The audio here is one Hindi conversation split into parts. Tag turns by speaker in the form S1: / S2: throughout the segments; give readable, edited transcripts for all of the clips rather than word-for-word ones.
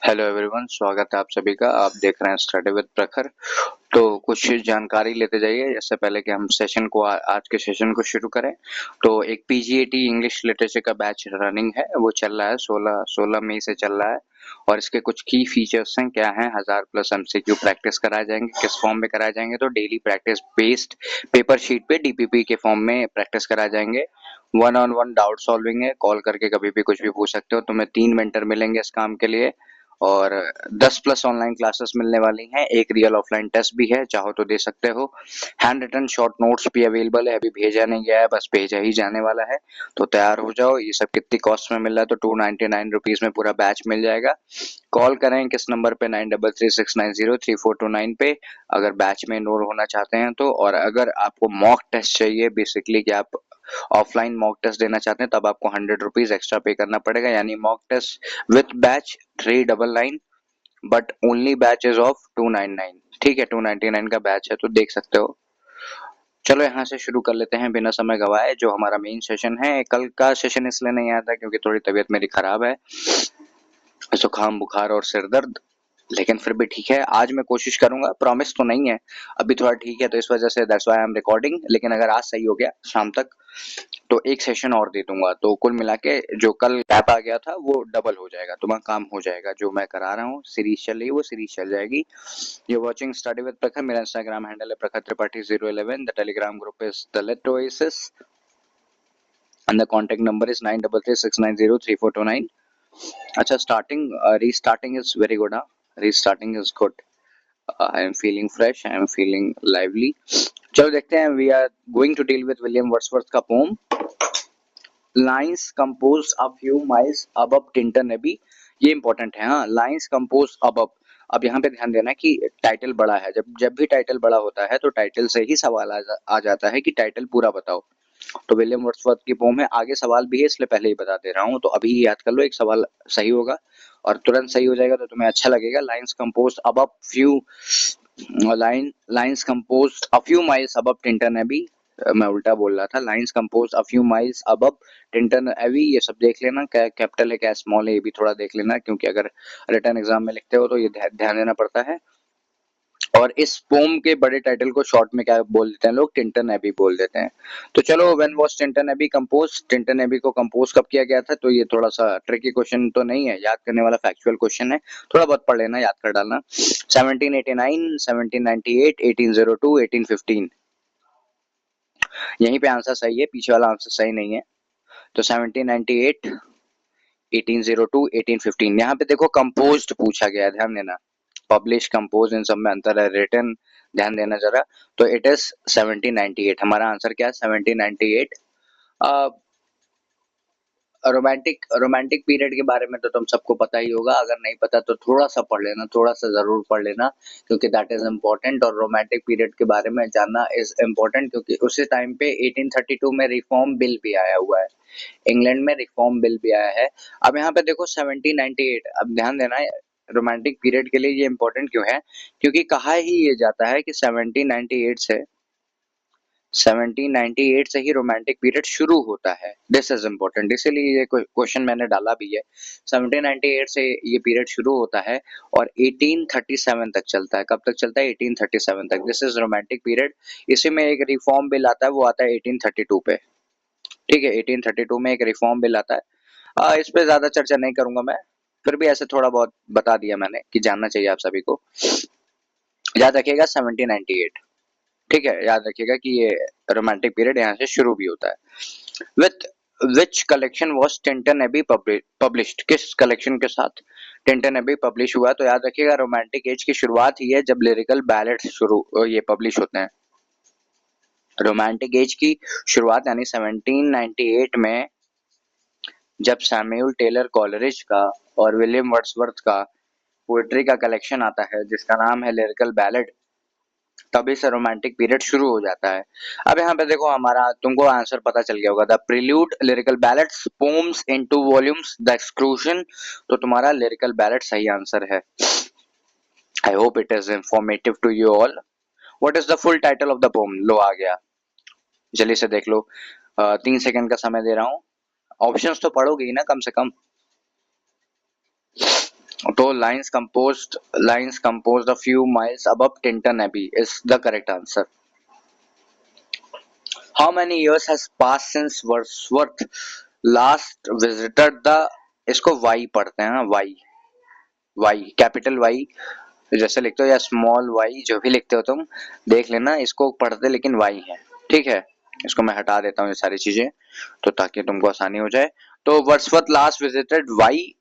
S1: हेलो एवरीवन, स्वागत है आप सभी का। आप देख रहे हैं स्टडी विद प्रखर। तो कुछ जानकारी लेते जाइए इससे पहले कि हम सेशन को आज के सेशन को शुरू करें। तो एक पीजीएटी इंग्लिश लिटरेचर का बैच रनिंग है, वो चल रहा है 16 मई से चल रहा है। और इसके कुछ की फीचर्स हैं, क्या हैं? 1000+ एमसीक्यू प्रैक्टिस कराए जाएंगे। किस फॉर्म में कराए जाएंगे? तो daily practice based paper sheet पे डीपीपी के फॉर्म में प्रैक्टिस कराए जाएंगे। 1-on-1 डाउट सॉल्विंग है, कॉल करके कभी भी कुछ भी पूछ सकते हो। तुम्हें 3 मेंटर मिलेंगे इस काम के लिए और 10+ ऑनलाइन क्लासेस मिलने वाली हैं। एक रियल ऑफलाइन टेस्ट भी है, चाहो तो दे सकते हो। हैंड रिटन शॉर्ट नोट्स भी अवेलेबल है, अभी भेजा नहीं गया है, बस भेजा ही जाने वाला है। तो तैयार हो जाओ। ये सब कितनी कॉस्ट में मिल रहा है? तो 299 रुपीज में पूरा बैच मिल जाएगा। कॉल करें किस नंबर पे? 9336903429 पे, अगर बैच में एनरोल होना चाहते हैं तो। और अगर आपको मॉक टेस्ट चाहिए, बेसिकली कि आप ऑफलाइन मॉक टेस्ट देना चाहते हैं, तब आपको 100 रुपीज एक्स्ट्रा पे करना पड़ेगा। यानी mock test with batch 399, but only batch is of 299। ठीक है, 299 का बैच है, तो देख सकते हो। चलो यहाँ से शुरू कर लेते हैं बिना समय गवाए। जो हमारा मेन सेशन है, कल का सेशन इसलिए नहीं आया था क्योंकि थोड़ी तबीयत मेरी खराब है, जुकाम बुखार और सिर दर्द। लेकिन फिर भी ठीक है, आज मैं कोशिश करूंगा। प्रॉमिस तो नहीं है, अभी थोड़ा ठीक है तो इस वजह से that's why I am recording. लेकिन अगर आज सही हो गया शाम तक तो एक सेशन और दे दूंगा। तो कुल मिला के जो कल गैप आ गया था वो डबल हो जाएगा, तुम्हारा काम हो जाएगा। जो मैं करा रहा हूँ सीरीज चल रही है, वो सीरीज चल जाएगी। ये वॉचिंग स्टडी विद प्रखर, मेरा इंस्टाग्राम हैंडल है Prakhar Tripathi 011। The Telegram group is the late oasis and the contact number is 9336903429। अच्छा, starting restarting is very good. हाँ, restarting is good. I am feeling fresh, I am feeling lively. चलो देखते हैं। We are going to deal with William Wordsworth का poem lines compose a few miles above Tintern AB. ये इंपॉर्टेंट है। हाँ, लाइन्स कंपोज अबव। अब यहाँ पे ध्यान देना कि टाइटल बड़ा है। जब जब भी टाइटल बड़ा होता है तो टाइटल से ही सवाल आ जाता है कि टाइटल पूरा बताओ। तो विलियम वर्ड्सवर्थ की पोम है, आगे सवाल भी है इसलिए पहले ही बता दे रहा हूँ। तो अभी याद कर लो, एक सवाल सही होगा और तुरंत सही हो जाएगा तो तुम्हें अच्छा लगेगा। Lines composed above few lines compose a few miles above Tintern Abbey. मैं उल्टा बोल रहा था। Lines compose a few miles above Tintern AB, ये सब देख लेना। क्या कैपिटल है, क्या स्मॉल है, ये भी थोड़ा देख लेना, क्योंकि अगर रिटन एग्जाम में लिखते हो तो ये ध्यान देना पड़ता है। और इस पोम के बड़े टाइटल को शॉर्ट में क्या बोल देते हैं लोग? टिंटन एबी बोल देते हैं। तो चलो, when was Tintern Abbey composed? Tintern Abbey को कंपोज कब किया गया था? तो ये थोड़ा सा ट्रिकी क्वेश्चन तो नहीं है, याद करने वाला फैक्चुअल क्वेश्चन है। थोड़ा बहुत पढ़ लेना, याद कर डालना। 1789, 1798, 1802, 1815। यहीं पे आंसर सही है, पीछे वाला आंसर सही नहीं है। तो 1798, 1802, 1815। यहाँ पे देखो कंपोज्ड पूछा गया है, ध्यान देना। पब्लिश, कंपोज, इन सब में अंतर है। रिटन, ध्यान देना जरा। तो इट इज 1798। हमारा आंसर क्या है? 1798। रोमांटिक पीरियड के बारे में तो तुम सबको पता ही होगा। अगर नहीं पता तो थोड़ा सा पढ़ लेना, थोड़ा सा जरूर पढ़ लेना, क्योंकि दैट इज इम्पोर्टेंट। और रोमांटिक पीरियड के बारे में जानना इज इम्पोर्टेंट क्योंकि उसी टाइम पे 1832 में रिफॉर्म बिल भी आया हुआ है। इंग्लैंड में रिफॉर्म बिल भी आया है। अब यहाँ पे देखो 1798, अब ध्यान देना है। रोमांटिक पीरियड के लिए ये इंपॉर्टेंट क्यों है? क्योंकि कहा ही ये जाता है कि 1798 से ही रोमांटिक पीरियड शुरू होता है। दिस इज इम्पोर्टेंट, इसीलिए ये क्वेश्चन मैंने डाला भी है। 1798 से ये पीरियड शुरू होता है और 1837 तक चलता है। कब तक चलता है? 1837 तक। This is romantic period. इसी में एक रिफॉर्म बिल आता है, वो आता है 1832 पे। ठीक है, 1832 में एक रिफॉर्म बिल आता है। इस पे ज्यादा चर्चा नहीं करूंगा मैं, फिर भी ऐसे थोड़ा बहुत बता दिया मैंने कि जानना चाहिए आप सभी को। याद रखिएगा 1798। ठीक है, याद रखिएगा कि ये रोमांटिक पीरियड यहाँ से शुरू भी होता है। With which collection was Tintern Abbey published? किस कलेक्शन के साथ टिंटन एबी पब्लिश हुआ? तो याद रखिएगा, रोमांटिक एज की शुरुआत ही है जब लिरिकल बैलेट्स शुरू ये पब्लिश होते हैं। रोमांटिक एज की शुरुआत यानी 1798 में, जब सैमुअल टेलर कॉलरिज का और विलियम वर्ड्सवर्थ का पोएट्री का कलेक्शन आता है जिसका नाम है लिरिकल बैलेड, तभी से रोमांटिक पीरियड शुरू हो जाता है। अब यहाँ पे देखो, हमारा तुमको आंसर पता चल गया होगा। The prelude, lyrical ballads, poems in 2 volumes, the exclusion. तो तुम्हारा लिरिकल बैलेड सही आंसर है। I hope it is informative to you all. What is the full title of the poem? लो आ गया, जल्दी से देख लो। 3 सेकंड का समय दे रहा हूँ। ऑप्शंस तो पढ़ोगे ही ना कम से कम। तो lines composed a few miles above Tinton Abbey is the correct answer. How many years has passed since Wordsworth last visited the, इसको वाई पढ़ते हैं ना, वाई, वाई कैपिटल वाई जैसे लिखते हो या स्मॉल वाई जो भी लिखते हो तुम देख लेना, इसको पढ़ते लेकिन वाई है, ठीक है। इसको मैं हटा देता हूँ ये सारी चीजें तो ताकि तुमको आसानी हो जाए। तो Wordsworth last visited Wye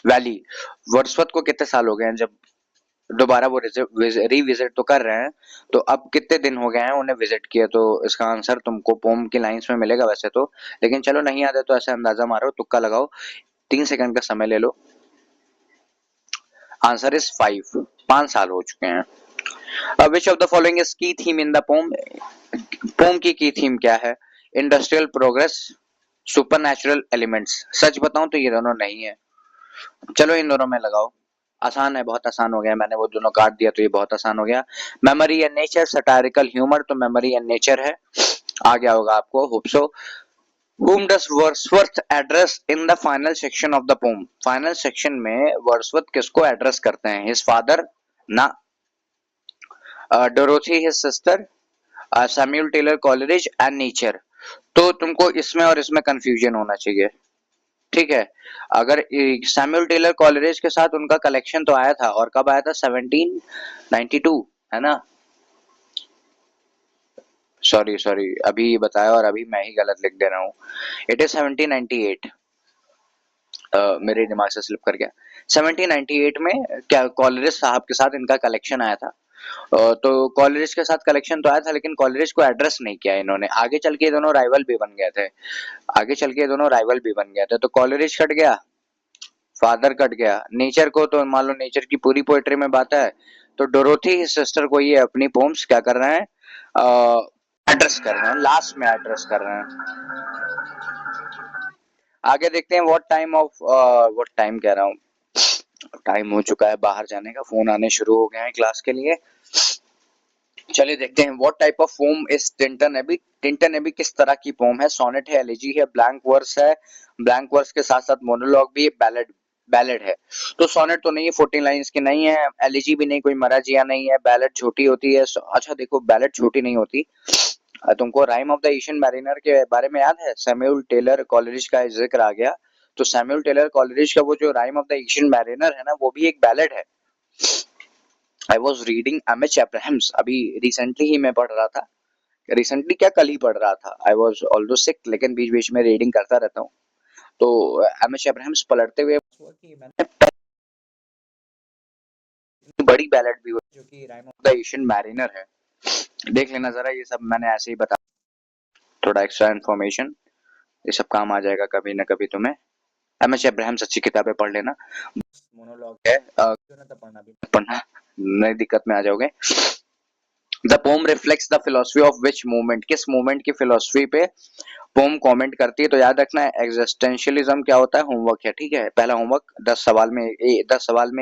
S1: Valley, Wordsworth को कितने साल हो गए हैं जब दोबारा वो रिविजिट तो कर रहे हैं, तो अब कितने दिन हो गए हैं उन्हें विजिट किए, तो इसका आंसर तुमको पोम की लाइंस में मिलेगा वैसे तो, लेकिन चलो नहीं आते तो ऐसे अंदाजा मारो, तुक्का लगाओ, 3 सेकंड का समय ले लो। आंसर इज 5 साल हो चुके हैं। Which of the following is key theme in the poem, poem की थीम क्या है? Industrial progress, supernatural elements. सच बताऊं तो ये दोनों नहीं है, चलो इन दोनों में लगाओ, आसान है, बहुत आसान हो गया, मैंने वो दोनों काट दिया तो ये बहुत आसान हो गया। Memory and nature, satirical humour, तो मेमोरी एंड नेचर है, आ गया होगा आपको, hope so. Whom does Wordsworth address in the final section of the poem? Final section में वर्ड्सवर्थ किसको एड्रेस करते हैं? His father ना, Dorothy his sister, Samuel Taylor Coleridge and nature. तो तुमको इसमें और इसमें कंफ्यूजन होना चाहिए, ठीक है। अगर सैमुअल टेलर कॉलरिज के साथ उनका कलेक्शन तो आया था, और कब आया था? 1792 है ना, सॉरी अभी बताया और अभी मैं ही गलत लिख दे रहा हूँ, इट इज 1798, मेरे दिमाग से स्लिप कर गया। 1798 में क्या कॉलरिज साहब के साथ इनका कलेक्शन आया था, तो कॉलरिज के साथ कलेक्शन तो आया था लेकिन कॉलरिज को एड्रेस नहीं किया इन्होंने, आगे चल के दोनों राइवल भी बन गए थे, आगे चल के दोनों राइवल भी बन गए थे, तो कॉलरिज कट गया, फादर कट गया, नेचर को तो मान लो नेचर की पूरी पोएट्री में बात है, तो डोरोथी सिस्टर को ये अपनी पोम्स क्या कर रहे हैं, एड्रेस कर रहे हैं, लास्ट में एड्रेस कर रहे हैं। आगे देखते हैं व्हाट टाइम कह रहा हूँ, टाइम हो चुका है बाहर जाने का, फोन आने शुरू हो गए हैं क्लास के लिए। चलिए देखते हैं what type of poem is Tintern Abbey. Tintern Abbey किस तरह की पोम है? सोनेट है, एलिजी है, ब्लैंक वर्स है, ब्लैंक वर्स के साथ साथ मोनोलॉग भी है, बैलेड बैलेड है। तो सोनेट तो नहीं है, 14 लाइंस की नहीं है, एलिजी भी नहीं, कोई मराजिया नहीं है, बैलेड छोटी होती है। अच्छा देखो बैलेड छोटी नहीं होती, तुमको rhyme of the ancient mariner के बारे में याद है? सैमुअल टेलर कॉलरिज का जिक्र आ गया, तो सैमुअल टेलर कॉलरिज का वो जो rime of the ancient mariner है ना, वो भी एक बैलेड है। I was reading M H. Abrams, अभी रिसेंटली ही मैं पढ़ रहा था, रिसेंटली क्या कल ही पढ़ रहा था, आई वॉज ऑल्दो सिक लेकिन बीच बीच में रीडिंग करता रहता हूँ, तो एम.एच. एब्राहम्स पलटते हुए मैंने बड़ी बैलेड भी हुई जो कि rhyme of the ancient mariner है, देख लेना जरा, ये सब मैंने ऐसे ही बता, थोड़ा एक्स्ट्रा इन्फॉर्मेशन, ये सब काम आ जाएगा कभी ना कभी तुम्हें। एम.एच. अब्राहम्स अच्छी किताबें पढ़ लेना, मोनोलॉग है, तो पढ़ना भी पढ़ना, नई दिक्कत में आ जाओगे। The pome reflects the philosophy of which movement, किस मूवमेंट की फिलोसफी पे पोम कमेंट करती है? तो याद रखना है एग्जिस्टेंशियलिज्म क्या होता है, होमवर्क है, ठीक है। पहला होमवर्क 10 सवाल में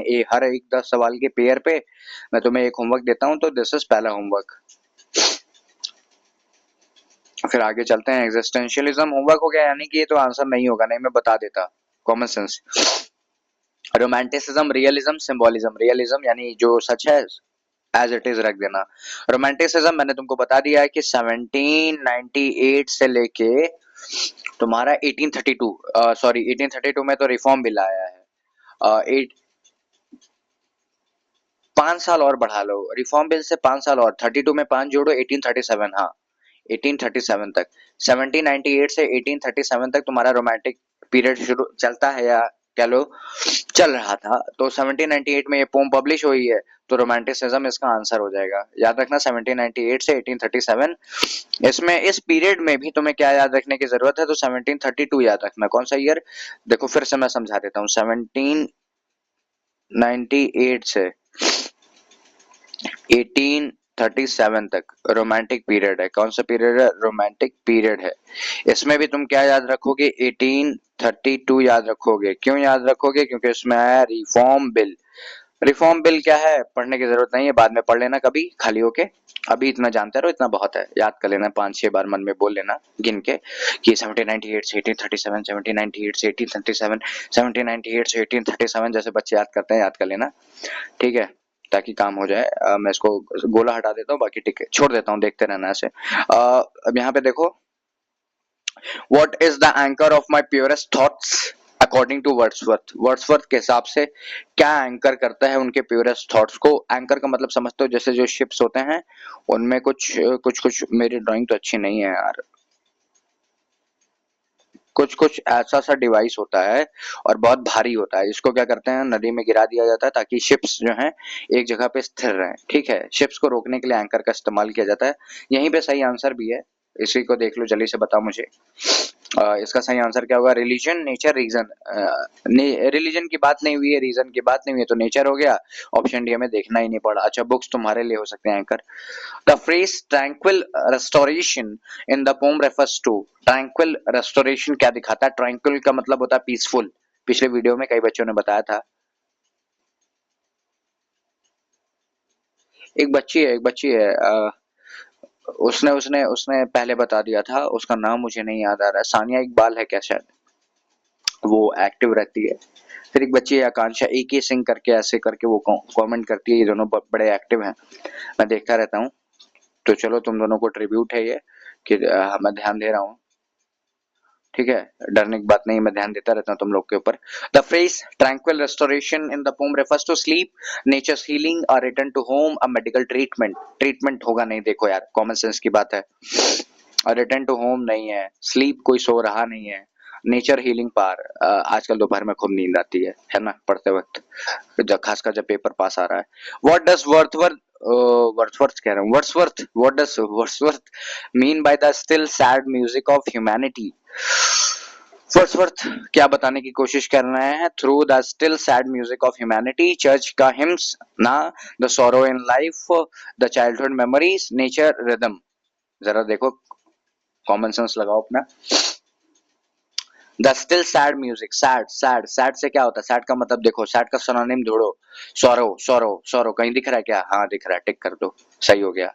S1: ए, हर एक 10 सवाल के पेयर पे मैं तुम्हें एक होमवर्क देता हूं, तो दिस इज पहला होमवर्क। फिर आगे चलते हैं, एग्जिस्टेंशियलिज्म होमवर्क हो गया, यानी कि ये तो आंसर नहीं होगा, नहीं मैं बता देता, common sense. Romanticism, realism, symbolism, realism यानी जो सच है एज इट इज रख देना। रोमांटिसिज्म मैंने तुमको बता दिया है कि 1798 से लेके तुम्हारा 1832 में तो रिफॉर्म बिल आया है, 5 साल और बढ़ा लो, रिफॉर्म बिल से 5 साल और, 32 में 5 जोड़ो, 1837, हाँ 1837 तक, 1798 से 1837 तक तुम्हारा रोमांटिक पीरियड शुरू चलता है, या कह लो चल रहा था, तो 1798 में ये पोम पब्लिश हुई है, तो रोमांटिसिज्म इसका आंसर हो जाएगा। याद रखना 1798 से 1837, इसमें इस पीरियड में भी तुम्हें क्या याद रखने की जरूरत है, तो 1732 याद रखना, कौन सा ईयर, देखो फिर से मैं समझा देता हूँ, 1798 से 1837 तक रोमांटिक पीरियड है, कौन सा पीरियड है, रोमांटिक पीरियड है। इसमें भी तुम क्या याद रखोगे, 1832 याद रखोगे, क्यों याद रखोगे, क्योंकि इसमें आया रिफॉर्म बिल। रिफॉर्म बिल क्या है पढ़ने की जरूरत नहीं है, बाद में पढ़ लेना कभी खाली होके। अभी इतना जानते रहो, इतना बहुत है, याद कर लेना, 5-6 बार मन में बोल लेना गिन के कि 1798 से 1837, 1798 से 1837, 1798 से 1837, जैसे बच्चे याद करते हैं, याद कर लेना, ठीक है, ताकि काम हो जाए। मैं इसको गोला हटा देता हूँ, बाकी ठीक है, छोड़ देता हूँ, देखते रहना ऐसे। अब यहाँ पे देखो, What is the anchor of my purest thoughts according to Wordsworth. Wordsworth के हिसाब से क्या एंकर करता है उनके प्योरेस्ट थॉट्स को। एंकर का मतलब समझते हो, जैसे जो शिप्स होते हैं उनमें कुछ कुछ कुछ, मेरी ड्राइंग तो अच्छी नहीं है यार, कुछ कुछ ऐसा सा डिवाइस होता है और बहुत भारी होता है, इसको क्या करते हैं, नदी में गिरा दिया जाता है ताकि शिप्स जो हैं एक जगह पे स्थिर रहें, ठीक है। शिप्स को रोकने के लिए एंकर का इस्तेमाल किया जाता है। यहीं पे सही आंसर भी है, इसी को देख लो, जल्दी से बताओ मुझे। इसका सही आंसर क्या होगा, रिलीजन, नेचर, रीजन। रिलीजन की बात नहीं हुई है, रीजन की बात नहीं हुई है, तो नेचर हो गया। ऑप्शन डी हमें देखना ही नहीं पड़ा। अच्छा, बुक्स तुम्हारे लिए हो सकते हैं anchor. The phrase tranquil restoration in the poem refers to. Tranquil restoration क्या दिखाता है, ट्रैंक्विल का मतलब होता है पीसफुल। पिछले वीडियो में कई बच्चों ने बताया था। एक बच्ची है उसने उसने उसने पहले बता दिया था, उसका नाम मुझे नहीं याद आ रहा है, सानिया इकबाल है क्या शायद, वो एक्टिव रहती है। फिर एक बच्ची है आकांक्षा ए के सिंह करके, ऐसे करके वो कमेंट करती है, ये दोनों बड़े एक्टिव हैं, मैं देखता रहता हूँ। तो चलो, तुम दोनों को ट्रिब्यूट है ये कि मैं ध्यान दे रहा हूँ, ठीक है, डरने की बात नहीं, मैं ध्यान देता रहता हूँ तुम लोग के ऊपर। The phrase tranquil restoration in the poem refers to sleep, nature's healing, और return to home, a medical treatment. Treatment होगा नहीं, देखो यार, कॉमन सेंस की बात है। और रिटर्न टू होम नहीं है, स्लीप कोई सो रहा नहीं है, नेचर हीलिंग पार। आजकल दोपहर में खूब नींद आती है ना, पढ़ते वक्त, जब खासकर जब पेपर पास आ रहा है। व्हाट डज वर्थवर्थ, वर्थवर्थ कह रहा हूँ, Wordsworth, what does Wordsworth mean by the still sad music of humanity. Wordsworth क्या बताने की कोशिश कर रहे हैं, through the still sad music of humanity, church का हिम्स ना, the sorrow in life, the childhood memories, nature rhythm. जरा देखो, कॉमन सेंस लगाओ अपना। The still sad music, sad sad sad से क्या होता है, सैड का मतलब देखो, सैड का सिनोनिम ढूंढो, सॉरो सॉरो सॉरो, कहीं दिख रहा है क्या, हाँ दिख रहा है, टिक कर दो, सही हो गया।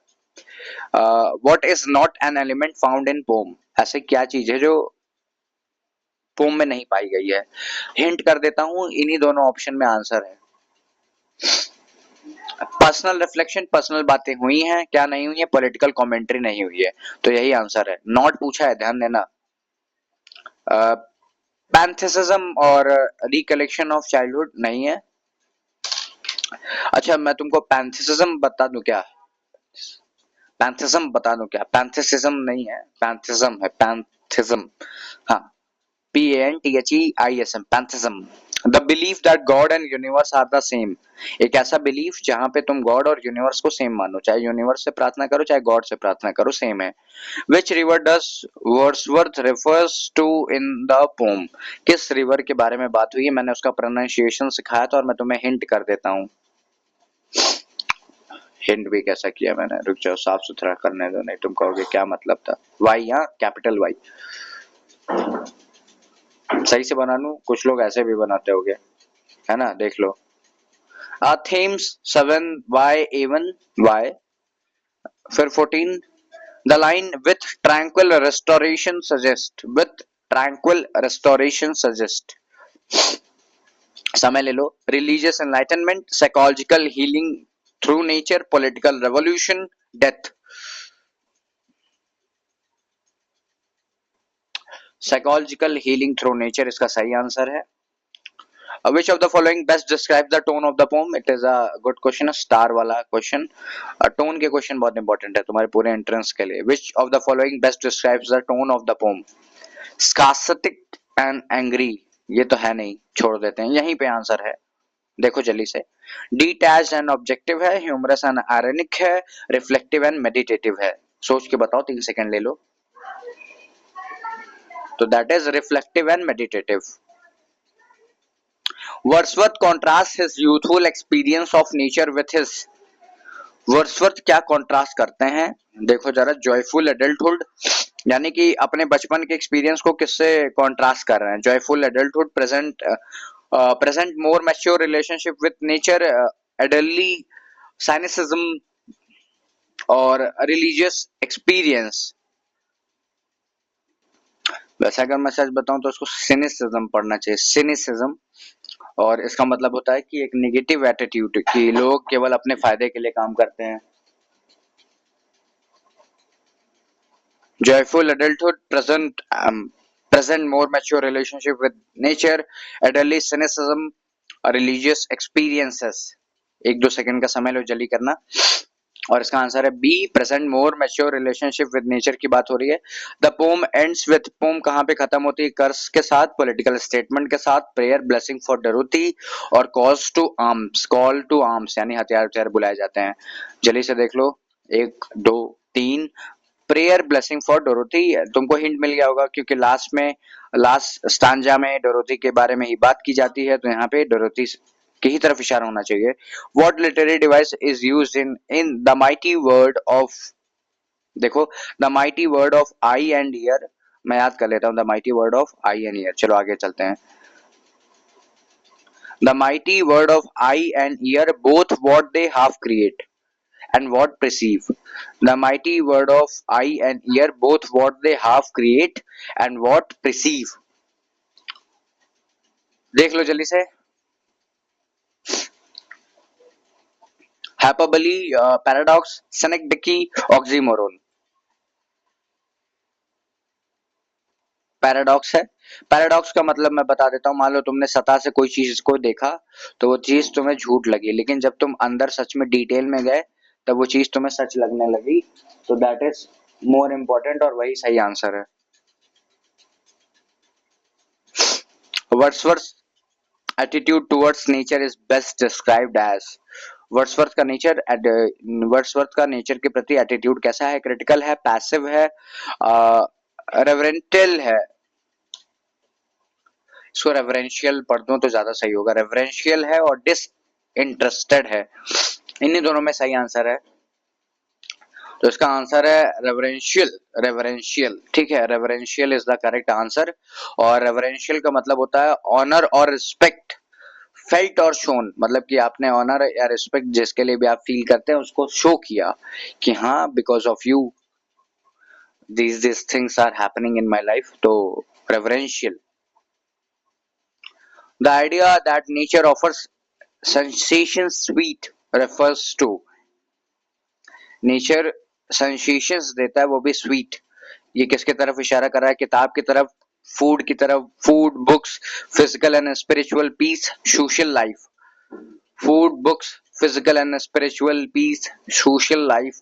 S1: What is not an element found in poem, ऐसे क्या चीज है जो पोम में नहीं पाई गई है। हिंट कर देता हूं, इन्हीं दोनों ऑप्शन में आंसर है। पर्सनल रिफ्लेक्शन, पर्सनल बातें हुई हैं क्या, नहीं हुई है, पॉलिटिकल कमेंट्री नहीं हुई है, तो यही आंसर है। नॉट पूछा है, ध्यान देना। पैंथेसिज्म और रिकलेक्शन ऑफ चाइल्डहुड नहीं है। अच्छा, मैं तुमको पैंथेसिज्म बता दूं क्या, पैंथिज्म बता दूं क्या, पैंथेसिज्म नहीं है, पैंथिज्म है, पैंथिज्म, हाँ, PANTHEISM, pantheism. The belief that God and universe are the same, एक ऐसा बिलीफ जहां पे तुम गॉड और यूनिवर्स को सेम मानो, चाहे यूनिवर्स से प्रार्थना करो चाहे गॉड से प्रार्थना करो, सेम है। Which river does Wordsworth refers to in the poem, किस रिवर के बारे में बात हुई है, मैंने उसका प्रोनाउंसिएशन सिखाया था और मैं तुम्हें हिंट कर देता हूँ। हिंट भी कैसा किया मैंने, रुक जाओ, साफ सुथरा करने दो, नहीं तुम कहोगे क्या मतलब था। वाई, यहाँ कैपिटल वाई, सही से बना लूं, कुछ लोग ऐसे भी बनाते होगे, है ना, देख लो। थेम्स 7 वाई A1 वाई, फिर 14, the line with tranquil restoration suggest, with tranquil restoration suggest, समय ले लो। Religious enlightenment, psychological healing through nature, political revolution, death. Psychological healing through nature इसका सही आंसर है। Which of the following best describes the tone of the poem? It is a good question, a star वाला question. Tone के question बहुत important है तुम्हारे पूरे entrance के लिए। Which of the following best describes the tone of the poem? Sarcastic and angry, ये तो है नहीं, छोड़ देते हैं, यहीं पे आंसर है, देखो जल्दी से। Detached and objective है, humorous and ironic है, reflective and meditative है, सोच के बताओ, 3 सेकंड ले लो। तो that is reflective and meditative. Wordsworth contrasts his youthful experience of nature with his, Wordsworth क्या कॉन्ट्रास्ट करते हैं, देखो जरा, जॉयफुल एडल्टहुड, यानी कि अपने बचपन के एक्सपीरियंस को किससे कॉन्ट्रास्ट कर रहे हैं, joyful adulthood, present more mature relationship with nature, adultly cynicism, और रिलीजियस एक्सपीरियंस, वैसे अगर मैं सच बताऊं तो उसको सिनिसिज्म पढ़ना चाहिए, सिनिसिज्म। और इसका मतलब होता है कि एक नेगेटिव एटीट्यूड कि लोग केवल अपने फायदे के लिए काम करते हैं। Joyful adulthood, present more mature relationship with nature, elderly cynicism, religious experiences। एक दो सेकंड का समय लो, जल्दी करना। और इसका आंसर है b, present more mature relationship with nature की बात हो रही है। The poem ends with, poem कहाँ पे खत्म होती है? कर्स के साथ, पॉलिटिकल स्टेटमेंट के साथ, प्रेयर, ब्लेसिंग फॉर डरोथी और call to arms, call to arms यानी हथियार हथियार बुलाए जाते हैं। जल्दी से देख लो, एक दो तीन। प्रेयर, ब्लेसिंग फॉर डोरोथी, तुमको हिंट मिल गया होगा क्योंकि लास्ट स्टांजा में डोरोथी के बारे में ही बात की जाती है, तो यहाँ पे डोरोथी की ही तरफ इशारा होना चाहिए। What literary device is used in the mighty world of, देखो, the mighty world of eye and ear, मैं याद कर लेता हूँ, the mighty world of eye and ear. चलो आगे चलते हैं। The mighty world of eye and ear both what they half create and what perceive. The mighty word of eye and ear, both what they half create and what perceive. देख लो जल्दी से। hyperbole, paradox, synecdoche, oxymoron। Paradox है। पैराडॉक्स का मतलब मैं बता देता हूँ, मान लो तुमने सतह से कोई चीज को देखा तो वो चीज तुम्हें झूठ लगी, लेकिन जब तुम अंदर सच में डिटेल में गए तब वो चीज तुम्हें सच लगने लगी। तो दैट इज मोर इम्पोर्टेंट और वही सही आंसर है। Wordsworth attitude towards nature is best described as, Wordsworth का नेचर के प्रति एटीट्यूड कैसा है? क्रिटिकल है, पैसिव है, रेवरेंटल है। इसको रेवरेंशियल पढ़ दूं तो ज्यादा सही होगा, रेवरेंशियल है और डिस इंटरेस्टेड है, इन्हीं दोनों में सही आंसर है। तो इसका आंसर है रेवरेंशियल, रेवरेंशियल, ठीक है, reverential is the correct answer. और रेवरेंशियल का मतलब होता है ऑनर और रिस्पेक्ट, फेल्ट और शोन, मतलब कि आपने ऑनर या रिस्पेक्ट जिसके लिए भी आप फील करते हैं उसको शो किया कि हाँ, because of you these things are happening in my life, तो reverential। The idea that nature offers sensations sweet refers to, nature sensations देता है वो भी स्वीट, ये किसके तरफ इशारा कर रहा है? किताब की तरफ, फूड की तरफ, food, books, physical and spiritual piece, social life. Food, books, physical and spiritual piece, social life.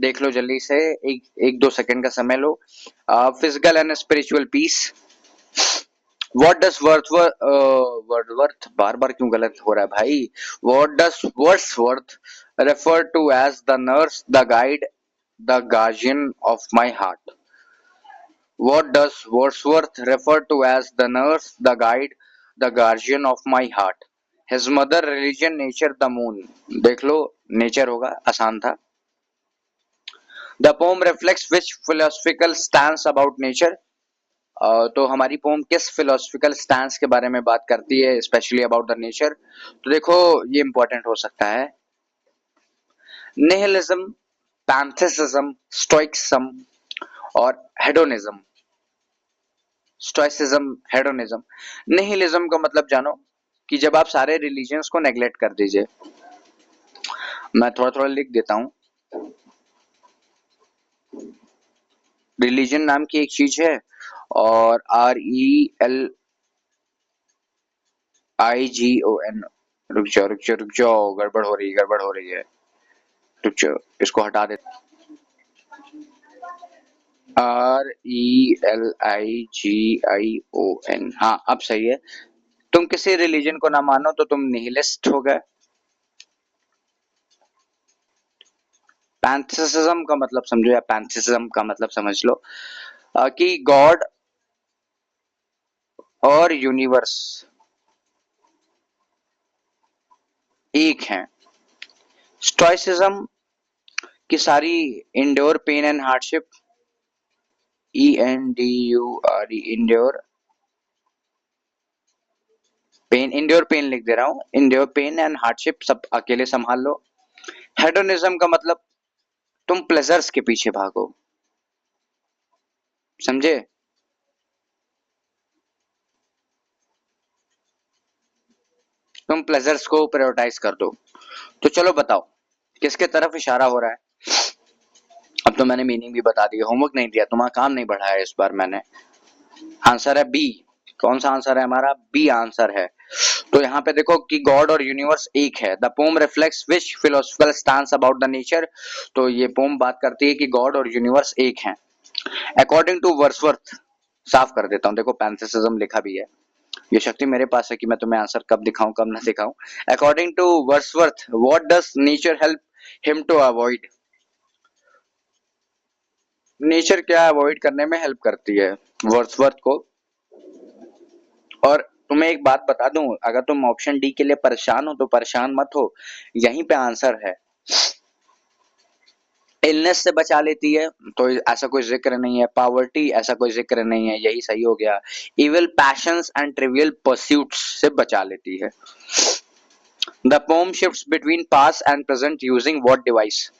S1: देख लो जल्दी से, एक एक दो सेकंड का समय लो। Physical and spiritual peace. What does Wordsworth, बार बार क्यों गलत हो रहा है भाई? What does Wordsworth refer to as the nurse, the guide, the guardian of my heart? What does Wordsworth refer to as the nurse, the guide, the guardian of my heart? His mother, religion, nature, the moon। देख लो, नेचर होगा, आसान था। The poem reflects which philosophical stance about nature? तो हमारी पोम किस फिलोसफिकल स्टैंस के बारे में बात करती है, स्पेशली अबाउट द नेचर? तो देखो, ये इंपॉर्टेंट हो सकता है। निहिलिज्म, पैंथेसिज्म, स्टोइक्सम और हेडोनिज्म। Stoicism, hedonism. निहिलिज्म का मतलब जानो कि जब आप सारे रिलीजियंस को नेग्लेक्ट कर दीजिए। मैं थोड़ा थोड़ा लिख देता हूं। रिलीजन नाम की एक चीज है और RELIGON, रुक जाओ, गड़बड़ हो रही है, रुक जाओ, इसको हटा दे। RELIGION, हाँ अब सही है। तुम किसी रिलीजन को ना मानो तो तुम निहिलिस्ट हो गए। पैंथेसिज्म का मतलब समझो, या पैंथेसिज्म का मतलब समझ लो कि गॉड और यूनिवर्स एक हैं। स्टोइसिज्म की सारी endure pain and hardship, ENDURE, endure pain, endure pain लिख दे रहा हूं, इंड्योर पेन एंड हार्डशिप सब अकेले संभाल लो। हेडोनिज्म का मतलब तुम प्लेजर्स के पीछे भागो, समझे? तुम प्लेजर्स को प्रायोरिटाइज कर दो। तो चलो बताओ किसके तरफ इशारा हो रहा है। अब तो मैंने मीनिंग भी बता दी, होमवर्क नहीं दिया, तुम्हारा काम नहीं बढ़ाया इस बार मैंने। आंसर है बी। कौन सा आंसर है हमारा? बी आंसर है। तो यहाँ पे देखो कि गॉड और यूनिवर्स एक है। The pome reflects which philosophical stance about the nature. तो ये पोम बात करती है कि गॉड और यूनिवर्स एक हैं। अकॉर्डिंग टू वर्ड्सवर्थ, साफ कर देता हूँ, देखो पैंथेसिज्म लिखा भी है। ये शक्ति मेरे पास है कि मैं तुम्हें आंसर कब दिखाऊं कब ना दिखाऊं। According to Wordsworth, what does nature help him to avoid. Nature क्या अवॉइड करने में हेल्प करती है वर्ड्सवर्थ को। और तुम्हें एक बात बता दूं, अगर तुम ऑप्शन डी के लिए परेशान हो तो परेशान मत हो, यहीं पे आंसर है। इलनेस से बचा लेती है, तो ऐसा कोई जिक्र नहीं है। पावर्टी, ऐसा कोई जिक्र नहीं है, यही सही हो गया। Evil patience and trivial pursuits से बचा लेती है। The pome shifts between past and present using what device.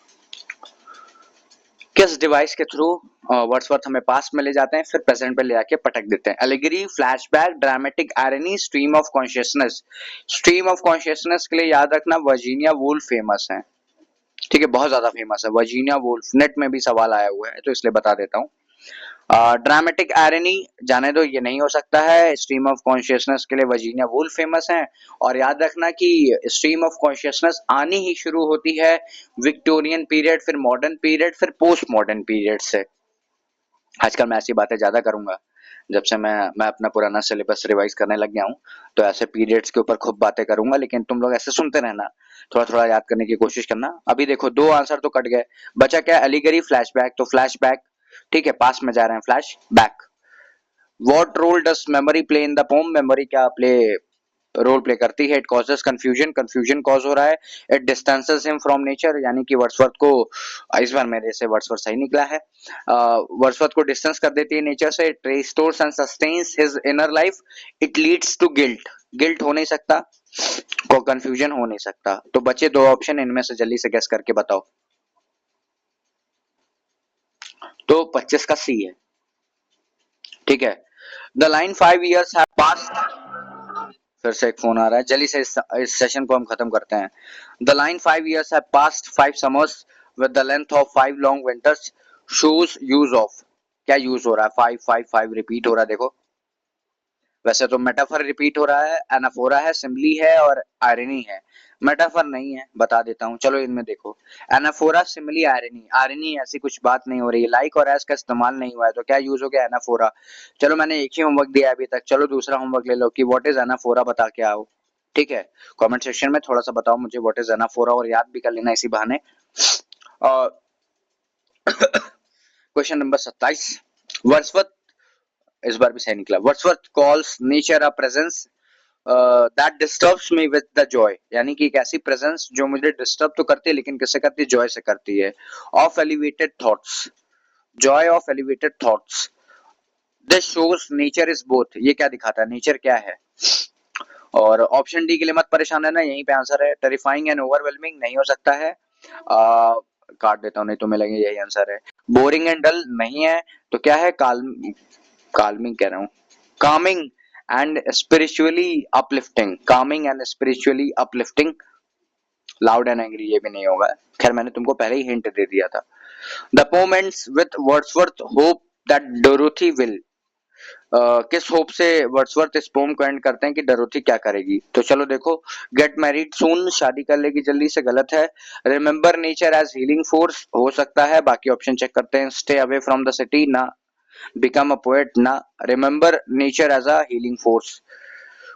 S1: किस डिवाइस के थ्रू वर्ड्सवर्थ हमें पास्ट में ले जाते हैं फिर प्रेजेंट पे ले आके पटक देते हैं। Allegory, flashback, dramatic irony, stream of consciousness. Stream of consciousness के लिए याद रखना वर्जीनिया वुल्फ फेमस है। ठीक है, बहुत ज्यादा फेमस है वर्जीनिया वुल्फ, नेट में भी सवाल आया हुआ है तो इसलिए बता देता हूँ। ड्रामेटिक आयरनी जाने दो, ये नहीं हो सकता है। स्ट्रीम ऑफ कॉन्शियसनेस के लिए वर्जीनिया वुल्फ फेमस है। और याद रखना कि स्ट्रीम ऑफ कॉन्शियसनेस आनी ही शुरू होती है विक्टोरियन पीरियड, फिर मॉडर्न पीरियड, फिर पोस्ट मॉडर्न पीरियड से। आजकल मैं ऐसी बातें ज्यादा करूंगा, जब से मैं अपना पुराना सिलेबस रिवाइज करने लग गया हूँ, तो ऐसे पीरियड्स के ऊपर खूब बातें करूंगा। लेकिन तुम लोग ऐसे सुनते रहना, थोड़ा थोड़ा याद करने की कोशिश करना। अभी देखो दो आंसर तो कट गए, बचा क्या? Allegory, flashback. तो फ्लैशबैक, ठीक है, पास में जा रहे हैं, flash back. What role does memory play in the poem. Memory क्या प्ले रोल प्ले करती है? It causes confusion, confusion cause हो रहा है। It distances him from nature, यानी कि वर्ड्सवर्थ को, इस बार मेरे से वर्ड्सवर्थ सही निकला है, वर्ड्सवर्थ को डिस्टेंस कर देती है नेचर से। It restores and sustains his inner life. It leads to guilt, guilt हो नहीं सकता, को कंफ्यूजन हो नहीं सकता। तो बचे दो ऑप्शन, इनमें से जल्दी से गेस करके बताओ। तो 25 का सी है, ठीक है। The line 5 years have passed. फिर से एक फोन आ रहा है, जल्दी से इस सेशन को हम खत्म करते हैं। The line 5 years have passed 5 summers with the length of 5 long winters shows use of. क्या यूज हो रहा है? 5 5 5 रिपीट हो रहा है, देखो। वैसे तो मेटाफर रिपीट हो रहा है, एनाफोरा है, सिम्बली है और आयरनी है। मेटाफर नहीं है, बता देता हूँ, चलो इनमें देखो। Anaphora, simply, irony. आयरनी ऐसी कुछ बात नहीं हो रही है, लाइक और एस का इस्तेमाल नहीं हुआ है, तो क्या यूज हो गया? एनाफोरा। चलो मैंने एक ही होमवर्क दिया है अभी तक, चलो दूसरा होमवर्क ले लो कि व्हाट इज एनाफोरा, बता के आओ। ठीक है, कमेंट सेक्शन में थोड़ा सा बताओ मुझे व्हाट इज एनाफोरा, और याद भी कर लेना इसी बहाने। और क्वेश्चन नंबर 27, वर्ड्सवर्थ, इस बार भी सही निकला। Wordsworth calls nature a presence that disturbs me with the Joy, यानी कि एक ऐसी प्रेजेंस जो मुझे डिस्टर्ब तो करती है, लेकिन किससे करती है? जॉय से करती है। Of elevated thoughts, Joy of elevated thoughts. This shows nature is both, ये क्या दिखाता है? नेचर क्या है? और ऑप्शन डी के लिए मत परेशान रहना, यहीं पे आंसर है। टेरिफाइंग एंड ओवरवेलमिंग नहीं हो सकता है, काट देता हूँ नहीं तो मिलेंगे, यही आंसर है। बोरिंग एंड डल नहीं है, तो क्या है? काल्मिंग कह रहा हूँ, Kameng and spiritually uplifting, Kameng and spiritually uplifting. Loud and angry ये भी नहीं होगा, खैर मैंने तुमको पहले ही हिंट दे दिया था। The poem ends with Wordsworth hope that Dorothy will. किस होप से वर्ड्सवर्थ इस पोम को एंड करते हैं कि डोरोथी क्या करेगी? तो चलो देखो, गेट मैरिड सून, शादी कर लेगी जल्दी से, गलत है। Remember nature as healing force, हो सकता है, बाकी ऑप्शन चेक करते हैं। Stay away from the city, ना। बिकम अ पोएट, ना। Remember nature as a healing force.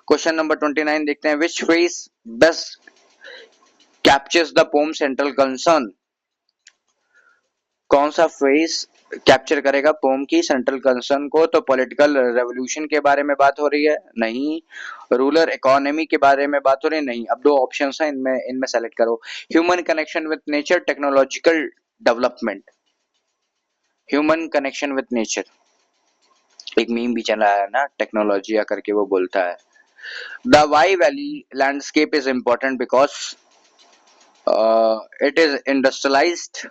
S1: Question number 29 देखते हैं, which phrase best captures the poem central concern. कौन सा फ्रेज कैप्चर करेगा पोम की सेंट्रल कंसर्न को? तो पॉलिटिकल रेवोल्यूशन के बारे में बात हो रही है? नहीं। रूरल इकोनॉमी के बारे में बात हो रही है? नहीं। अब दो ऑप्शंस हैं, इनमें इनमें सेलेक्ट करो। Human connection with nature, technological development. Human connection with nature, एक मीम भी चला है ना, टेक्नोलॉजी करके वो बोलता है। The Wye valley landscape is important because it is industrialised.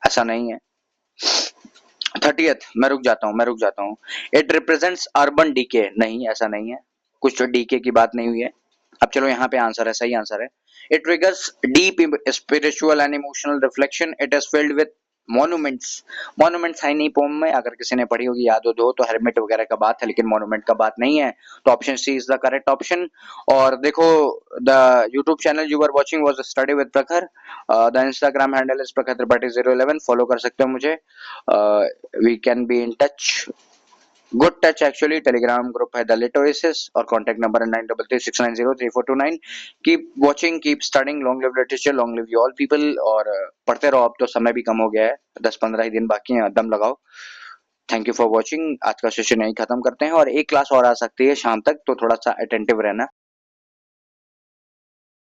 S1: ऐसा नहीं है। 30th मैं रुक जाता हूँ। इट रिप्रेजेंट्स अर्बन डीके, नहीं ऐसा नहीं है, कुछ तो डीके की बात नहीं हुई है। अब चलो यहाँ पे आंसर है, सही आंसर है। It triggers deep spiritual and emotional reflection, it is filled with monuments. Monuments है नहीं पोम में, अगर किसी ने पढ़ी होगी याद हो तो हेरमिट वगैरह का बात है, लेकिन मॉन्यूमेंट का बात नहीं है। तो option C is the correct option. और देखो, the YouTube channel you are watching was study with Prakhar, the Instagram handle is Prakhar Tripathi 011, follow कर सकते हो मुझे। We can be in touch, good touch actually. Telegram group है द लिट ओएसिस और कॉन्टैक्ट नंबर है 9336903429। Keep watching, keep studying, long live literature, long live you all people. और पढ़ते रहो, अब तो समय भी कम हो गया है, 10-15 ही दिन बाकी हैं, दम लगाओ। Thank you for watching. आज का सेशन यही खत्म करते हैं, और एक क्लास और आ सकती है शाम तक, तो थोड़ा सा अटेंटिव रहना।